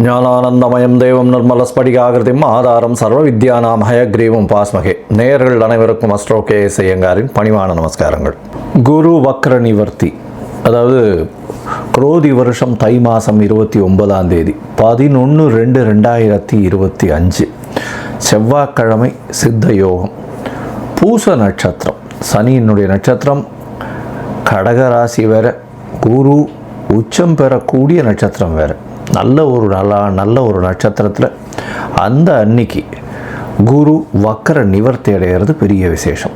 ஞானானந்தமயம் தேவம் நிர்மலஸ்படிகாகிருதிம் ஆதாரம் சர்வ வித்யானாம் ஹயக்ரீவம் பாஸ்மகே. நேயர்கள் அனைவருக்கும் அஸ்ட்ரோ கே.எஸ். ஐயங்காரின் பணிவான நமஸ்காரங்கள். குரு வக்ர நிவர்த்தி, அதாவது குரோதி வருஷம் தை மாதம் 29ஆம் தேதி 11/2/2025 செவ்வாய்க்கிழமை, சித்த யோகம், பூச நட்சத்திரம், சனியினுடைய நட்சத்திரம், கடகராசி வேற, குரு உச்சம் பெறக்கூடிய நட்சத்திரம் வேறு. நல்ல ஒரு நட்சத்திரத்தில் அந்த அன்னைக்கு குரு வக்ர நிவர்த்தி அடைகிறது பெரிய விசேஷம்.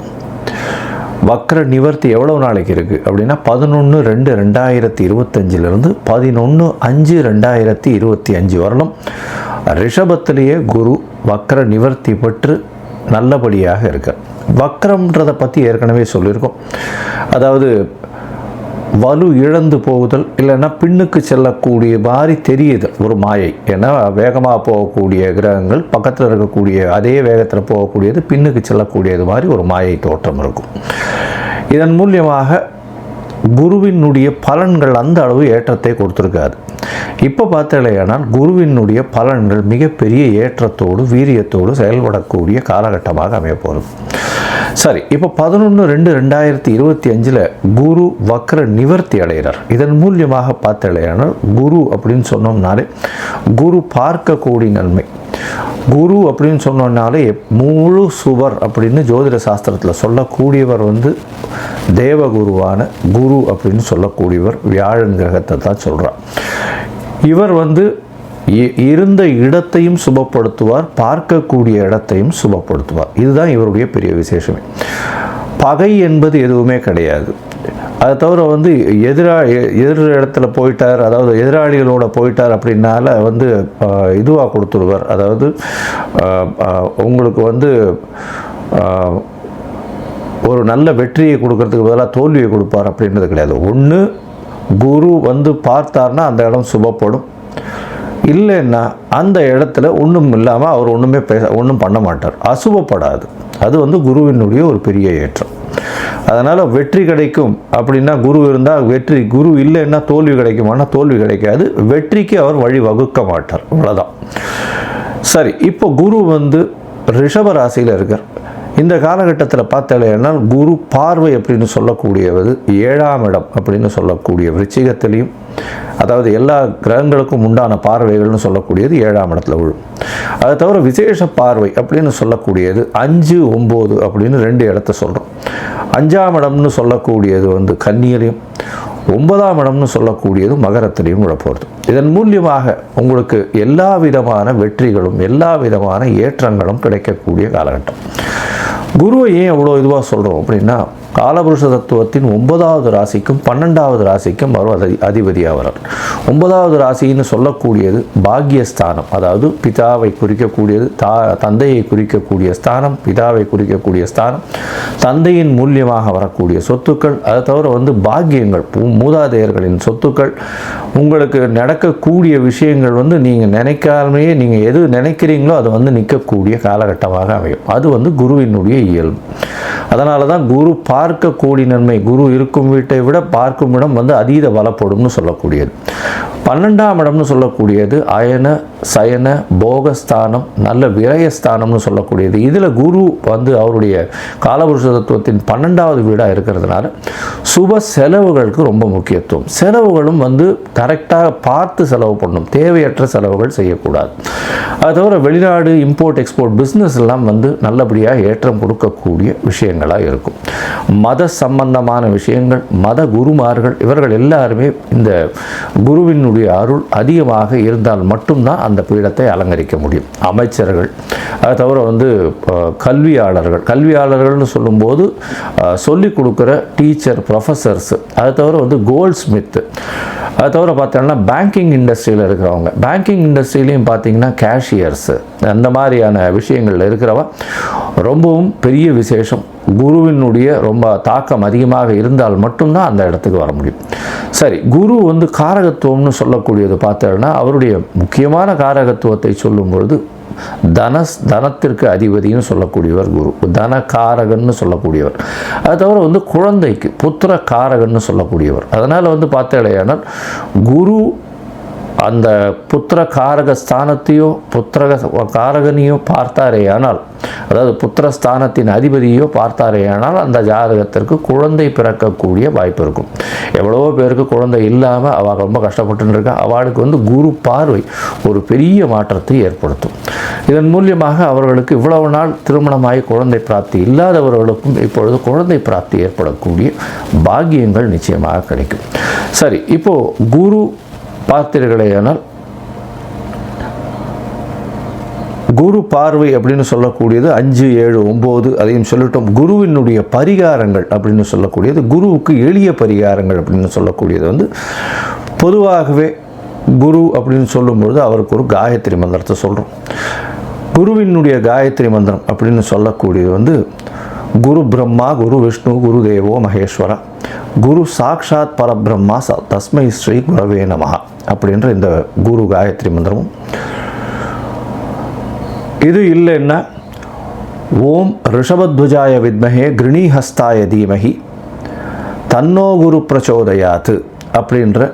வக்ர நிவர்த்தி எவ்வளோ நாளைக்கு இருக்குது அப்படின்னா 11/2/2025 11/5/2025 வரலும் ரிஷபத்திலேயே குரு வக்ர நிவர்த்தி பெற்று நல்லபடியாக இருக்கு. வக்ரம்ன்றதை பற்றி ஏற்கனவே சொல்லியிருக்கோம். அதாவது வலு இழந்து போகுதல், இல்லைன்னா பின்னுக்கு செல்லக்கூடிய மாதிரி தெரியுது ஒரு மாயை. ஏன்னா வேகமாக போகக்கூடிய கிரகங்கள் பக்கத்தில் இருக்கக்கூடிய அதே வேகத்தில் போகக்கூடியது பின்னுக்கு செல்லக்கூடியது மாதிரி ஒரு மாயை தோற்றம் இருக்கும். இதன் மூலியமாக குருவினுடைய பலன்கள் அந்த அளவு ஏற்றத்தை கொடுத்துருக்காது. இப்போ பார்த்தாலேயானால் குருவினுடைய பலன்கள் மிகப்பெரிய ஏற்றத்தோடு வீரியத்தோடு செயல்படக்கூடிய காலகட்டமாக அமையப்போகிறது. சரி, இப்போ 11/2/2025 குரு வக்ர நிவர்த்தி அடைகிறார். இதன் மூலியமாக பார்த்தாலேயானால் குரு அப்படின்னு சொன்னோம்னாலே குரு பார்க்கக்கூடிய நன்மை. குரு அப்படின்னு சொன்னோம்னாலே முழு சுவர் அப்படின்னு ஜோதிட சாஸ்திரத்தில் சொல்லக்கூடியவர் தேவகுருவான குரு அப்படின்னு சொல்லக்கூடியவர் வியாழன் கிரகத்தை தான் சொல்கிறார். இவர் இருந்த இடத்தையும் சுபப்படுத்துவார், பார்க்கக்கூடிய இடத்தையும் சுபப்படுத்துவார். இதுதான் இவருடைய பெரிய விசேஷமே. பகை என்பது எதுவுமே கிடையாது. அதை தவிர எதிர் இடத்துல போயிட்டார், அதாவது எதிராளிகளோட போயிட்டார் அப்படின்னால இதுவாக கொடுத்துருவார். அதாவது உங்களுக்கு ஒரு நல்ல வெற்றியை கொடுக்கறதுக்கு பதிலாக தோல்வியை கொடுப்பார் அப்படின்றது கிடையாது. ஒன்று குரு பார்த்தார்னா அந்த இடம் சுபப்படும், இல்லைன்னா அந்த இடத்துல ஒன்றும் இல்லாமல் அவர் ஒன்றும் பண்ண மாட்டார், அசுபப்படாது. அது குருவினுடைய ஒரு பெரிய ஏற்றம். அதனால் வெற்றி கிடைக்கும் அப்படின்னா குரு இருந்தால் வெற்றி, குரு இல்லைன்னா தோல்வி கிடைக்குமானா தோல்வி கிடைக்காது. வெற்றிக்கு அவர் வழி வகுக்க மாட்டார், அவ்வளோதான். சரி, இப்போ குரு ரிஷப ராசியில் இருக்கார். இந்த காலகட்டத்தில் பார்த்தாலேன்னா குரு பார்வை அப்படின்னு சொல்லக்கூடியது 7ஆம் இடம் அப்படின்னு சொல்லக்கூடிய விருச்சிகத்திலையும், அதாவது எல்லா கிரகங்களுக்கும் உண்டான பார்வைகள்னு சொல்லக்கூடியது 7ஆம் இடத்துல விழும். அதை தவிர விசேஷ பார்வை அப்படின்னு சொல்லக்கூடியது 5, 9 அப்படின்னு 2 இடத்த சொல்கிறோம். 5ஆம் இடம்னு சொல்லக்கூடியது கன்னியிலையும், 9ஆம் இடம்னு சொல்லக்கூடியது மகரத்திலையும் விழப்போகிறது. இதன் மூலியமாக உங்களுக்கு எல்லா விதமான வெற்றிகளும் எல்லா விதமான ஏற்றங்களும் கிடைக்கக்கூடிய காலகட்டம். குருவை ஏன் எவ்வளோ இதுவாக சொல்கிறோம் அப்படின்னா, காலபுருஷ தத்துவத்தின் 9வது ராசிக்கும் 12வது ராசிக்கும் அவர் அதிபதியாக வரார். 9வது ராசின்னு சொல்லக்கூடியது பாக்யஸ்தானம், அதாவது பிதாவை குறிக்கக்கூடியது, தந்தையை குறிக்கக்கூடிய ஸ்தானம், பிதாவை குறிக்கக்கூடிய ஸ்தானம், தந்தையின் மூலியமாக வரக்கூடிய சொத்துக்கள், அதை தவிர பாக்கியங்கள், மூதாதையர்களின் சொத்துக்கள், உங்களுக்கு நடக்கக்கூடிய விஷயங்கள் நீங்கள் நினைக்காமலே நீங்கள் எது நினைக்கிறீங்களோ அது நிற்கக்கூடிய காலகட்டமாக அமையும். அது குருவினுடைய இயல்பு. அதனால தான் குரு பார்க்கக்கூடிய நன்மை, குரு இருக்கும் வீட்டை விட பார்க்கும் இடம் அதீத பலப்படும்னு சொல்லக்கூடியது. 12ஆம் இடம்னு சொல்லக்கூடியது அயன சயன போகஸ்தானம், நல்ல விரயஸ்தானம்னு சொல்லக்கூடியது. இதில் குரு அவருடைய காலபுருஷ தத்துவத்தின் 12வது வீடாக இருக்கிறதுனால சுப செலவுகளுக்கு ரொம்ப முக்கியத்துவம். செலவுகளும் கரெக்டாக பார்த்து செலவு பண்ணணும், தேவையற்ற செலவுகள் செய்யக்கூடாது. அது தவிர வெளிநாடு இம்போர்ட் எக்ஸ்போர்ட் பிஸ்னஸ் எல்லாம் நல்லபடியாக ஏற்றம் கொடுக்கக்கூடிய விஷயங்களாக இருக்கும். மத சம்பந்தமான விஷயங்கள், மத குருமார்கள் இவர்கள் எல்லாருமே இந்த குருவினுடைய அருள் அதிகமாக இருந்தால் மட்டும்தான் அந்த பீடத்தை அலங்கரிக்க முடியும். அமைச்சர்கள், அதை தவிர கல்வியாளர்கள்னு சொல்லும்போது சொல்லிக் கொடுக்குற டீச்சர், ப்ரொஃபஸர்ஸ், அதை தவிர கோல்ட் ஸ்மித்து, அதை தவிர பார்த்தோம்னா பேங்கிங் இண்டஸ்ட்ரியில் இருக்கிறவங்க, பேங்கிங் இண்டஸ்ட்ரியிலையும் பார்த்தீங்கன்னா கேஷியர்ஸு, அந்த மாதிரியான விஷயங்களில் இருக்கிறவ ரொம்பவும் பெரிய விசேஷம். குருவினுடைய ரொம்ப தாக்கம் அதிகமாக இருந்தால் மட்டும்தான் அந்த இடத்துக்கு வர முடியும். சரி, குரு காரகத்துவம்னு சொல்லக்கூடியது பார்த்தோம்னா அவருடைய முக்கியமான காரகத்துவத்தை சொல்லும் பொழுது தனத்திற்கு அதிபதினு சொல்லக்கூடியவர் குரு, தனகாரகன்னு சொல்லக்கூடியவர். அது தவிர குழந்தைக்கு புத்திர காரகன்னு சொல்லக்கூடியவர். அதனால் பார்த்தேனால் குரு அந்த புத்திர காரக ஸ்தானத்தையோ காரகனையோ பார்த்தாரே ஆனால், அதாவது புத்திரஸ்தானத்தின் அதிபதியோ பார்த்தாரே ஆனால் அந்த ஜாதகத்திற்கு குழந்தை பிறக்கக்கூடிய வாய்ப்பு இருக்கும். எவ்வளவோ பேருக்கு குழந்தை இல்லாமல் அவள் ரொம்ப கஷ்டப்பட்டு இருக்கா. அவளுக்கு குரு பார்வை ஒரு பெரிய மாற்றத்தை ஏற்படுத்தும். இதன் மூலியமாக அவர்களுக்கு இவ்வளவு நாள் திருமணமாகி குழந்தை பிராப்தி இல்லாதவர்களுக்கும் இப்பொழுது குழந்தை பிராப்தி ஏற்படக்கூடிய பாக்கியங்கள் நிச்சயமாக கிடைக்கும். சரி, இப்போது குரு பார்த்தீர்களேயானால், குரு பார்வை அப்படின்னு சொல்லக்கூடியது 5, 7, 9 அதையும் சொல்லிட்டோம். குருவினுடைய பரிகாரங்கள் அப்படின்னு சொல்லக்கூடியது, குருவுக்கு எளிய பரிகாரங்கள் அப்படின்னு சொல்லக்கூடியது பொதுவாகவே குரு அப்படின்னு சொல்லும்பொழுது அவருக்கு ஒரு காயத்ரி மந்திரத்தை சொல்கிறோம். குருவினுடைய காயத்ரி மந்திரம் அப்படின்னு சொல்லக்கூடியது குரு பிரம்மா, குரு விஷ்ணு, குரு தேவோ மகேஸ்வரா, குரு சாக்ஷாத் பரபிரம்மா தஸ்மை ஸ்ரீ குரவே நமஹ அப்படின்ற இந்த குரு காயத்ரி மந்திரமும், இது இல்லைன்னா ஓம் ரிஷபத்வஜாய வித்மஹே கிருணிஹஸ்தாய தீமஹி தன்னோ குரு பிரச்சோதயாத்து அப்படின்ற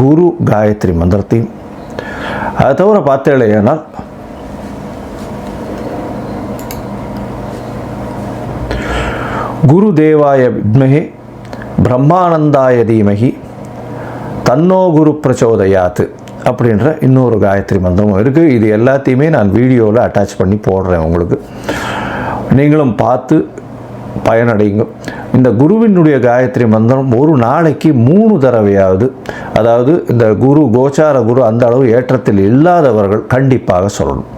குரு காயத்ரி மந்திரத்தையும், அதை தவிர பார்த்தேனால் குரு தேவாய வித்மஹே பிரம்மானந்தாய தீமஹி தன்னோ குரு பிரச்சோதயாத்து அப்படின்ற இன்னொரு காயத்ரி மந்திரமும் இருக்குது. இது எல்லாத்தையுமே நான் வீடியோவில் அட்டாச் பண்ணி போடுறேன். உங்களுக்கு நீங்களும் பார்த்து பயனடைங்க. இந்த குருவினுடைய காயத்ரி மந்திரம் ஒரு நாளைக்கு 3 தடவையாவது, அதாவது இந்த குரு கோச்சார குரு அந்த அளவு ஏற்றத்தில் இல்லாதவர்கள் கண்டிப்பாக சொல்லணும்.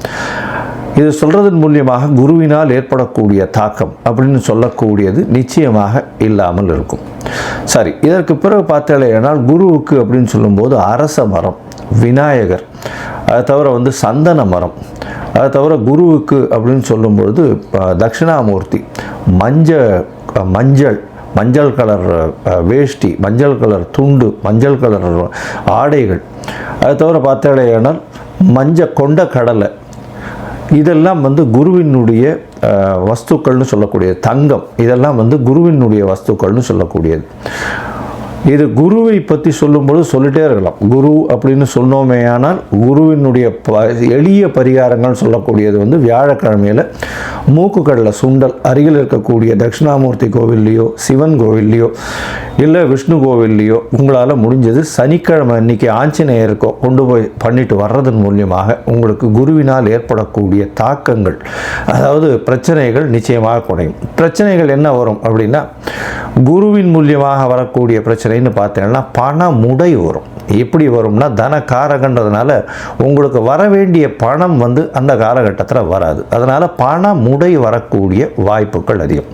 இது சொல்கிறதன் மூலியமாக குருவினால் ஏற்படக்கூடிய தாக்கம் அப்படின்னு சொல்லக்கூடியது நிச்சயமாக இல்லாமல் இருக்கும். சரி, இதற்கு பிறகு பார்த்தேனால் குருவுக்கு அப்படின்னு சொல்லும்போது அரச மரம், விநாயகர், அதை தவிர சந்தன மரம், அதை தவிர குருவுக்கு அப்படின்னு சொல்லும்பொழுது தட்சிணாமூர்த்தி, மஞ்சள் கலர் வேஷ்டி, மஞ்சள் கலர் துண்டு, மஞ்சள் கலர் ஆடைகள், அதை தவிர பார்த்தேனால் கொண்ட கடலை, இதெல்லாம் குருவினுடைய வஸ்துக்கள்னு சொல்லக்கூடியது. தங்கம், இதெல்லாம் குருவினுடைய வஸ்துக்கள்னு சொல்லக்கூடியது. இது குருவை பற்றி சொல்லும்போது சொல்லிட்டே இருக்கலாம். குரு அப்படின்னு சொன்னோமே ஆனால் குருவினுடைய எளிய பரிகாரங்கள் சொல்லக்கூடியது வியாழக்கிழமையில் மூக்கு கடலை சுண்டல் அருகில் இருக்கக்கூடிய தட்சிணாமூர்த்தி கோவில்லையோ, சிவன் கோவில்லையோ, இல்லை விஷ்ணு கோவில்லையோ உங்களால் முடிஞ்சது சனிக்கிழமை அன்னைக்கு ஆஞ்சநேயருக்கோ கொண்டு போய் பண்ணிட்டு வர்றதன் மூலியமாக உங்களுக்கு குருவினால் ஏற்படக்கூடிய தாக்கங்கள், அதாவது பிரச்சனைகள் நிச்சயமாக குறையும். பிரச்சனைகள் என்ன வரும் அப்படின்னா, குருவின் மூலியமாக வரக்கூடிய பிரச்சனைன்னு பார்த்தீங்கன்னா பண முடை வரும். எப்படி வரும்னா, தன காரகன்றதுனால உங்களுக்கு வர வேண்டிய பணம் அந்த காலகட்டத்தில் வராது. அதனால் பண முடை வரக்கூடிய வாய்ப்புகள் அதிகம்.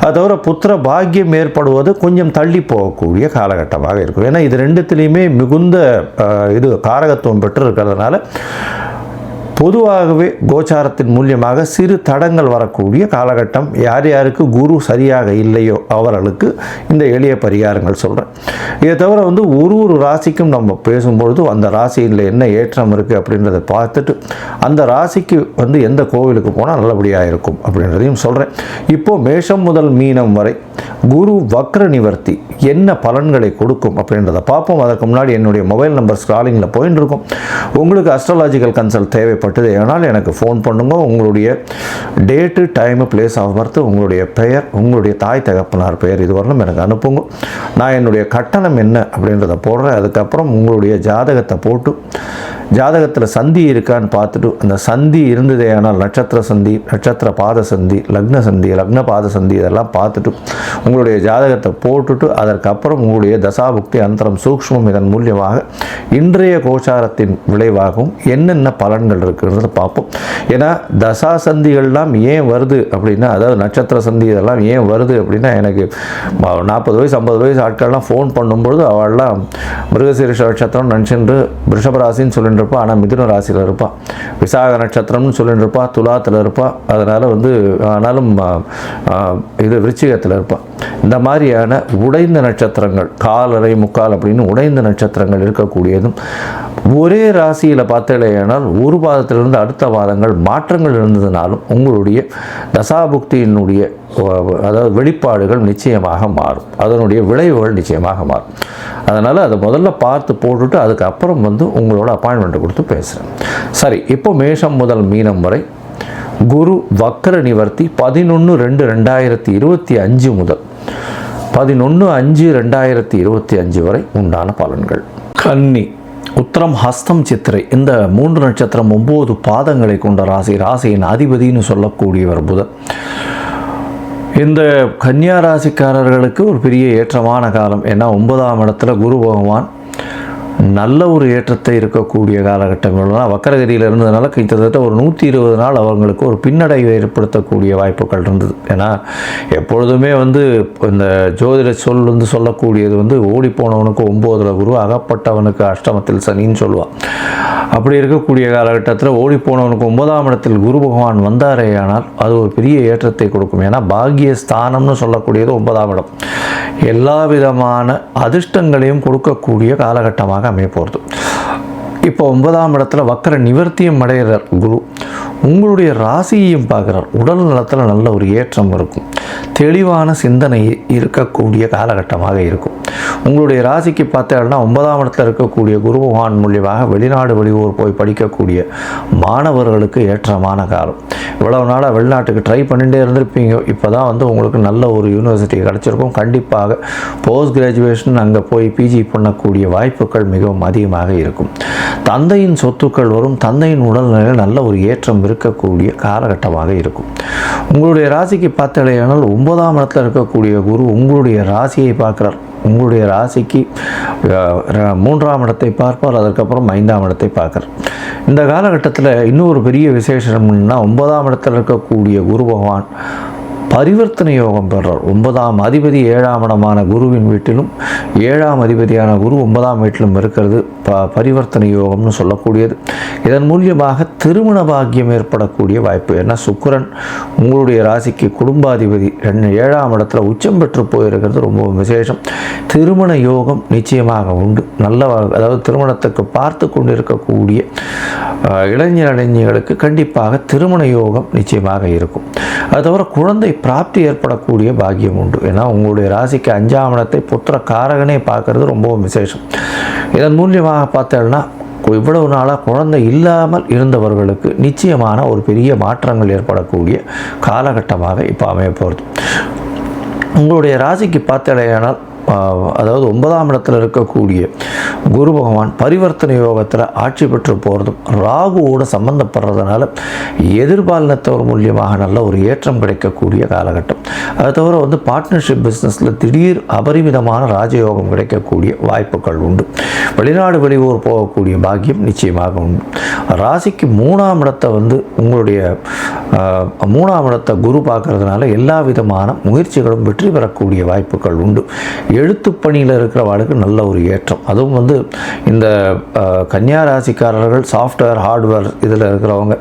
அது தவிர புத்திர பாக்கியம் ஏற்படுவது கொஞ்சம் தள்ளி போகக்கூடிய காலகட்டமாக இருக்கும். ஏன்னா இது ரெண்டுத்திலையுமே மிகுந்த காரகத்துவம் பெற்று இருக்கிறதுனால பொதுவாகவே கோச்சாரத்தின் மூலியமாக சிறு தடங்கள் வரக்கூடிய காலகட்டம். யார் யாருக்கு குரு சரியாக இல்லையோ அவர்களுக்கு இந்த எளிய பரிகாரங்கள் சொல்கிறேன். இதை தவிர ஒரு ராசிக்கும் நம்ம பேசும்பொழுது அந்த ராசியில் என்ன ஏற்றம் இருக்குது அப்படின்றத பார்த்துட்டு அந்த ராசிக்கு எந்த கோவிலுக்கு போனால் நல்லபடியாக இருக்கும் அப்படின்றதையும் சொல்கிறேன். இப்போது மேஷம் முதல் மீனம் வரை குரு வக்ர நிவர்த்தி என்ன பலன்களை கொடுக்கும் அப்படின்றத பார்ப்போம். அதற்கு முன்னாடி என்னுடைய மொபைல் நம்பர் ஸ்க்ராலிங்கில் போயின்னு இருக்கும். உங்களுக்கு அஸ்ட்ராலாஜிக்கல் கன்சல்ட் தேவைப்பட்டது ஆனால் எனக்கு ஃபோன் பண்ணுங்க. உங்களுடைய date, time, place of birth, உங்களுடைய பெயர், உங்களுடைய தாய் தகப்பனார் பெயர் இதுவரையிலும் எனக்கு அனுப்புங்க. நான் என்னுடைய கட்டணம் என்ன அப்படின்றத போடுறேன். அதுக்கப்புறம் உங்களுடைய ஜாதகத்தை போட்டு ஜாதகத்தில் சந்தி இருக்கான்னு பார்த்துட்டு, அந்த சந்தி இருந்ததே ஆனால் நட்சத்திர சந்தி, நட்சத்திர பாத சந்தி, லக்ன சந்தி, லக்ன பாத சந்தி இதெல்லாம் பார்த்துட்டு உங்களுடைய ஜாதகத்தை போட்டுட்டு அதற்கப்புறம் உங்களுடைய தசாபுக்தி அந்தரம் சூக்ஷ்மம் இதன் மூலியமாக இன்றைய கோச்சாரத்தின் விளைவாகவும் என்னென்ன பலன்கள் இருக்குன்றதை பார்ப்போம். ஏன்னா தசா சந்திகள்லாம் ஏன் வருது அப்படின்னா, அதாவது நட்சத்திர சந்தி இதெல்லாம் ஏன் வருது அப்படின்னா, எனக்கு 40 வயசு 50 வயசு ஆட்கள்லாம் ஃபோன் பண்ணும்பொழுது அவள்லாம் மிருகசீரிஷ நட்சத்திரம் நினச்சின்று ரிஷபராசின்னு சொல்லிட்டு இருப்பா, ஆனால் மிதுன ராசியில் இருப்பாள். விசாக நட்சத்திரம்னு சொல்லிட்டு இருப்பா, துலாத்தில் இருப்பாள். அதனால் ஆனாலும் இது விருச்சிகத்தில் இருப்பாள். இந்த மாதிரியான உடைந்த நட்சத்திரங்கள், காலரை முக்கால் அப்படின்னு உடைந்த நட்சத்திரங்கள் இருக்கக்கூடியதும் ஒரே ராசியில் பார்த்தேனால் ஒரு பாதத்திலிருந்து அடுத்த பாதங்கள் மாற்றங்கள் இருந்ததுனாலும் உங்களுடைய தசாபுக்தியினுடைய அதாவது வெளிப்பாடுகள் நிச்சயமாக மாறும். அதனுடைய விளைவுகள் நிச்சயமாக மாறும். அதனால் அதை முதல்ல பார்த்து போட்டுட்டு அதுக்கப்புறம் வந்து உங்களோட அப்பாயின்மெண்ட்டை கொடுத்து பேசுகிறேன். சரி, இப்போ மேஷம் முதல் மீனம் வரை குரு வக்கர நிவர்த்தி 11/2/2025 முதல் 11/5/2025 வரை உண்டான பலன்கள். கன்னி, உத்திரம், ஹஸ்தம், சித்திரை இந்த 3 நட்சத்திரம் 9 பாதங்களை கொண்ட ராசி. ராசியின் அதிபதினு சொல்லக்கூடியவர் புதன். இந்த கன்னியா ராசிக்காரர்களுக்கு ஒரு பெரிய ஏற்றமான காலம். ஏன்னா 9ஆம் இடத்துல குரு பகவான் நல்ல ஒரு ஏற்றத்தை இருக்கக்கூடிய காலகட்டங்கள்லாம் வக்கரகதியில் இருந்ததுனால கிட்டத்தட்ட ஒரு 120 நாள் அவங்களுக்கு ஒரு பின்னடைவை ஏற்படுத்தக்கூடிய வாய்ப்புகள் இருந்தது. ஏன்னா எப்பொழுதுமே வந்து இந்த ஜோதிட சொல் வந்து சொல்லக்கூடியது வந்து ஓடிப்போனவனுக்கு 9ல் குரு, அகப்பட்டவனுக்கு அஷ்டமத்தில் சனின்னு சொல்லுவான். அப்படி இருக்கக்கூடிய காலகட்டத்தில் ஓடிப்போனவனுக்கு 9ஆம் இடத்தில் குரு பகவான் வந்தாரே ஆனால் அது ஒரு பெரிய ஏற்றத்தை கொடுக்கும். ஏன்னா பாக்கிய ஸ்தானம்னு சொல்லக்கூடியது 9ஆம் இடம் எல்லா விதமான அதிர்ஷ்டங்களையும் கொடுக்கக்கூடிய காலகட்டமாக அமைய போகிறது. இப்போ 9ஆம் இடத்துல வக்கர நிவர்த்தியும் அடைகிறார் குரு. உங்களுடைய ராசியையும் பார்க்குறார். உடல் நலத்தில் நல்ல ஒரு ஏற்றம் இருக்கும். தெளிவான சிந்தனை இருக்கக்கூடிய காலகட்டமாக இருக்கும். உங்களுடைய ராசிக்கு பார்த்தீங்கன்னா 9ஆம் இடத்துல இருக்கக்கூடிய குரு பகவான் மூலியமாக வெளிநாடு வெளியூர் போய் படிக்கக்கூடிய மாணவர்களுக்கு ஏற்றமான காலம். இவ்வளவு நாளாக வெளிநாட்டுக்கு ட்ரை பண்ணிகிட்டே இருந்திருப்பீங்க. இப்போ தான் வந்து உங்களுக்கு நல்ல ஒரு யூனிவர்சிட்டி கிடச்சிருக்கும். கண்டிப்பாக போஸ்ட் கிராஜுவேஷன் அங்கே போய் பிஜி பண்ணக்கூடிய வாய்ப்புகள் மிகவும் அதிகமாக இருக்கும். தந்தையின் சொத்துக்கள் வரும். தந்தையின் உடல்நிலையில் நல்ல ஒரு ஏற்றம் இருக்கக்கூடிய காலகட்டமாக இருக்கும். உங்களுடைய ராசிக்கு பார்த்தீங்கன்னா 9ஆம் இடத்துல இருக்கக்கூடிய குரு உங்களுடைய ராசியை பார்க்குறார். உங்களுடைய ராசிக்கு 3ஆம் இடத்தை பார்ப்பார். அதற்கப்புறம் 5ஆம் இடத்தை பார்க்குறார். இந்த காலகட்டத்தில் இன்னொரு பெரிய விசேஷம்னா 9ஆம் இடத்தில் இருக்கக்கூடிய குரு பகவான் பரிவர்த்தனை யோகம் பெறார். 9ஆம் அதிபதி 7ஆம் இடமான குருவின் வீட்டிலும் 7ஆம் அதிபதியான குரு 9ஆம் வீட்டிலும் இருக்கிறது பரிவர்த்தனை யோகம்னு சொல்லக்கூடியது. இதன் மூலியமாக திருமண பாக்கியம் ஏற்படக்கூடிய வாய்ப்பு. ஏன்னா சுக்கிரன் உங்களுடைய ராசிக்கு குடும்பாதிபதி 7ஆம் இடத்துல உச்சம் பெற்று போயிருக்கிறது ரொம்ப விசேஷம். திருமண யோகம் நிச்சயமாக உண்டு. நல்ல அதாவது திருமணத்துக்கு பார்த்து கொண்டு இருக்கக்கூடிய இளைஞர்களுக்கு கண்டிப்பாக திருமண யோகம் நிச்சயமாக இருக்கும். அது தவிர குழந்தை பிராப்தி ஏற்படக்கூடிய பாக்கியம் உண்டு. ஏன்னா உங்களுடைய ராசிக்கு 5ஆம் இடத்தை புத்திர காரகனே பார்க்கறது ரொம்பவும் விசேஷம். இதன் மூலியமாக பார்த்தோம்னா இவ்வளவு நாளாக குழந்தை இல்லாமல் இருந்தவர்களுக்கு நிச்சயமான ஒரு பெரிய மாற்றங்கள் ஏற்படக்கூடிய காலகட்டமாக இப்போ அமைய போகிறது. உங்களுடைய ராசிக்கு பார்த்தேனால் அதாவது 9ஆம் இடத்தில் இருக்கக்கூடிய குரு பகவான் பரிவர்த்தனை யோகத்தில் ஆட்சி பெற்று போகிறதும் ராகுவோடு சம்பந்தப்படுறதுனால எதிர்பாலினத்தவர் மூலியமாக நல்ல ஒரு ஏற்றம் கிடைக்கக்கூடிய காலகட்டம். அது தவிர வந்து பார்ட்னர்ஷிப் பிஸ்னஸில் திடீர் அபரிமிதமான ராஜயோகம் கிடைக்கக்கூடிய வாய்ப்புகள் உண்டு. வெளிநாடு வெளியூர் போகக்கூடிய பாக்கியம் நிச்சயமாக உண்டு. ராசிக்கு 3ஆம் இடத்தை வந்து உங்களுடைய 3ஆம் இடத்தை குரு பார்க்கறதுனால எல்லா விதமான முயற்சிகளும் வெற்றி பெறக்கூடிய வாய்ப்புகள் உண்டு. எழுத்துப்பணியில் இருக்கிறவர்களுக்கு நல்ல ஒரு ஏற்றம். அதுவும் வந்து இந்த கன்னியா ராசிக்காரர்கள் சாஃப்ட்வேர் ஹார்ட்வேர் இதில் இருக்கிறவங்க,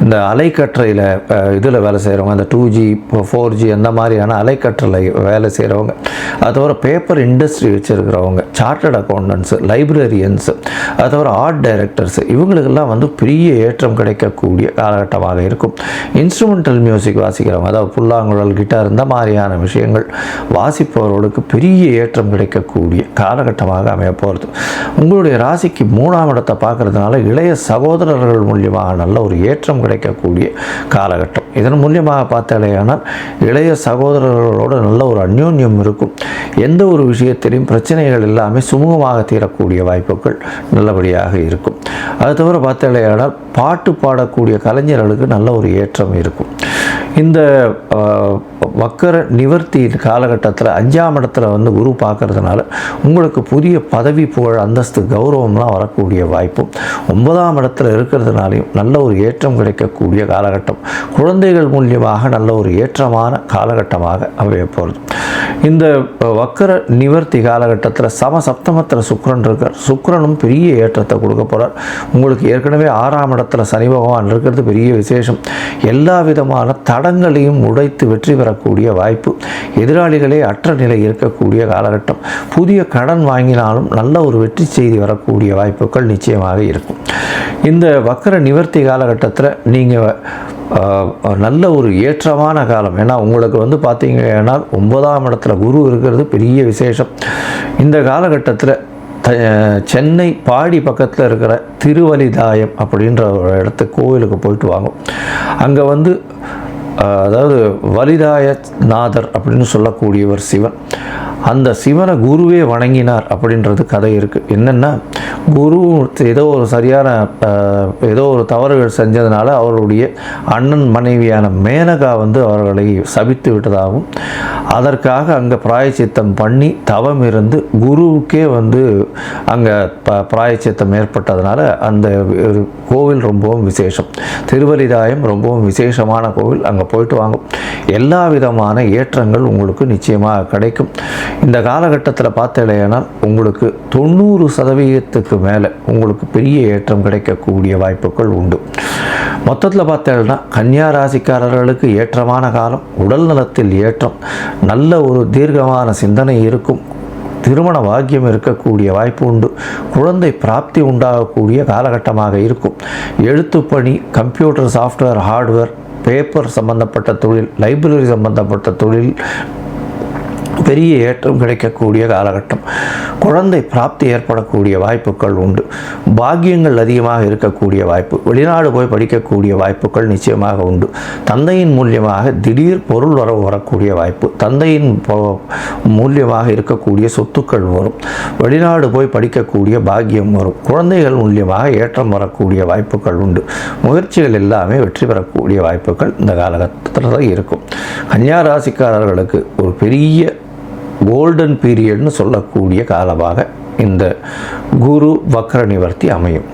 இந்த அலைக்கற்றையில் இதில் வேலை செய்கிறவங்க, இந்த 2G 4G அந்த மாதிரியான அலைக்கற்றலை வேலை செய்கிறவங்க, அது தவிர பேப்பர் இண்டஸ்ட்ரி வச்சுருக்கிறவங்க, சார்ட்டர்ட் அக்கௌண்டன்ஸு, லைப்ரரியன்ஸு, அது தவிர ஆர்ட் டைரக்டர்ஸு, இவங்களுக்கெல்லாம் வந்து பெரிய ஏற்றம் கிடைக்கக்கூடிய காலகட்டமாக இருக்கும். இன்ஸ்ட்ருமெண்டல் மியூசிக் வாசிக்கிறவங்க, அதாவது புல்லாங்குழல், கிட்டார் இந்த மாதிரியான விஷயங்கள் வாசிப்பவர்களுக்கு பெரிய ஏற்றம் கிடைக்கக்கூடிய காலகட்டமாக அமைய போகிறது. உங்களுடைய ராசிக்கு 3ஆம் இடத்தை பார்க்கறதுனால இளைய சகோதரர்கள் மூலியமாக நல்ல ஒரு ஏற்றம் கிடைக்கக்கூடிய காலகட்டம். இதன் மூலியமாக பார்த்தாலேயானால் இளைய சகோதரர்களோடு நல்ல ஒரு அந்யோன்யம் இருக்கும். எந்த ஒரு விஷயத்திலையும் பிரச்சனைகள் எல்லாமே சுமூகமாக தீரக்கூடிய வாய்ப்புகள் நல்லபடியாக இருக்கும். அது தவிர பார்த்தாலேயானால் பாட்டு பாடக்கூடிய கலைஞர்களுக்கு நல்ல ஒரு ஏற்றம் இருக்கும். இந்த வக்கர நிவர்த்தி காலகட்டத்தில் 5ஆம் இடத்துல வந்து குரு பார்க்கறதுனால உங்களுக்கு புதிய பதவி, புகழ், அந்தஸ்து, கௌரவம்லாம் வரக்கூடிய வாய்ப்பும் 9ஆம் இடத்துல இருக்கிறதுனாலையும் நல்ல ஒரு ஏற்றம் கிடைக்கக்கூடிய காலகட்டம். குழந்தைகள் மூலியமாக நல்ல ஒரு ஏற்றமான காலகட்டமாக அமைய போகிறது. இந்த வக்கர நிவர்த்தி காலகட்டத்தில் சப்தமத்தில் சுக்கிரன் இருக்கார். சுக்கிரனும் பெரிய ஏற்றத்தை கொடுக்க போகிறார். உங்களுக்கு ஏற்கனவே 6ஆம் இடத்துல சனி பகவான் இருக்கிறது பெரிய விசேஷம். எல்லா விதமான தடங்களையும் உடைத்து வெற்றி பெறக்கூடிய வாய்ப்பு. எதிராளிகளே அற்ற நிலை இருக்கக்கூடிய காலகட்டம். புதிய கடன் வாங்கினாலும் நல்ல ஒரு வெற்றி செய்தி வரக்கூடிய வாய்ப்புகள் நிச்சயமாக இருக்கும். இந்த வக்கர நிவர்த்தி காலகட்டத்தில் நீங்கள் நல்ல ஒரு ஏற்றமான காலம். ஏன்னா உங்களுக்கு வந்து பார்த்தீங்கன்னா 9ஆம் இடத்துல குரு இருக்கிறது பெரிய விசேஷம். இந்த காலகட்டத்தில் சென்னை பாடி பக்கத்தில் இருக்கிற திருவலிதாயம் அப்படின்ற ஒரு இடத்துக்கு கோவிலுக்கு போயிட்டு வாங்க. அங்கே வந்து அதாவது வலிதாயநாதர் அப்படின்னு சொல்லக்கூடியவர் சிவன். அந்த சிவனை குருவே வணங்கினார் அப்படின்றது கதை இருக்குது. என்னென்னா, குரு ஏதோ ஒரு தவறுகள் செஞ்சதுனால அவருடைய அண்ணன் மனைவியான மேனகா வந்து அவர்களை சபித்து விட்டதாகவும், அதற்காக அங்கே பிராயச்சித்தம் பண்ணி தவம் இருந்து குருவுக்கே வந்து அங்கே பிராயச்சித்தம் ஏற்பட்டதுனால அந்த கோவில் ரொம்பவும் விசேஷம். திருவலிதாயம் ரொம்பவும் விசேஷமான கோவில். அங்கே போயிட்டு வாங்க. எல்லா விதமான ஏற்றங்கள் உங்களுக்கு நிச்சயமாக கிடைக்கும். இந்த காலகட்டத்தில் பார்த்தீங்கன்னா உங்களுக்கு 90% மேலே உங்களுக்கு பெரிய ஏற்றம் கிடைக்கக்கூடிய வாய்ப்புகள் உண்டு. மொத்தத்தில் பார்த்தீங்கன்னா கன்னியா ராசிக்காரர்களுக்கு ஏற்றமான காலம். உடல் நலத்தில் ஏற்றம், நல்ல ஒரு தீர்க்கமான சிந்தனை இருக்கும். திருமண பாக்கியம் இருக்கக்கூடிய வாய்ப்பு உண்டு. குழந்தை பிராப்தி உண்டாகக்கூடிய காலகட்டமாக இருக்கும். எழுத்துப்பணி, கம்ப்யூட்டர், சாஃப்ட்வேர், ஹார்ட்வேர், பேப்பர் சம்பந்தப்பட்ட தொழில், லைப்ரரி சம்பந்தப்பட்ட தொழில் பெரிய ஏற்றம் கிடைக்கக்கூடிய காலகட்டம். குழந்தை பிராப்தி ஏற்படக்கூடிய வாய்ப்புகள் உண்டு. பாக்கியங்கள் அதிகமாக இருக்கக்கூடிய வாய்ப்பு. வெளிநாடு போய் படிக்கக்கூடிய வாய்ப்புகள் நிச்சயமாக உண்டு. தந்தையின் மூலியமாக திடீர் பொருள் வரக்கூடிய வாய்ப்பு. தந்தையின் மூலியமாக இருக்கக்கூடிய சொத்துக்கள் வரும். வெளிநாடு போய் படிக்கக்கூடிய பாக்கியம் வரும். குழந்தைகள் மூலியமாக ஏற்றம் வரக்கூடிய வாய்ப்புகள் உண்டு. முயற்சிகள் எல்லாமே வெற்றி பெறக்கூடிய வாய்ப்புகள் இந்த காலகட்டத்தில் தான் இருக்கும். கன்னியா ராசிக்காரர்களுக்கு ஒரு பெரிய கோல்டன் பீரியட்னு சொல்லக்கூடிய காலமாக இந்த குரு வக்ர நிவர்த்தி அமையும்.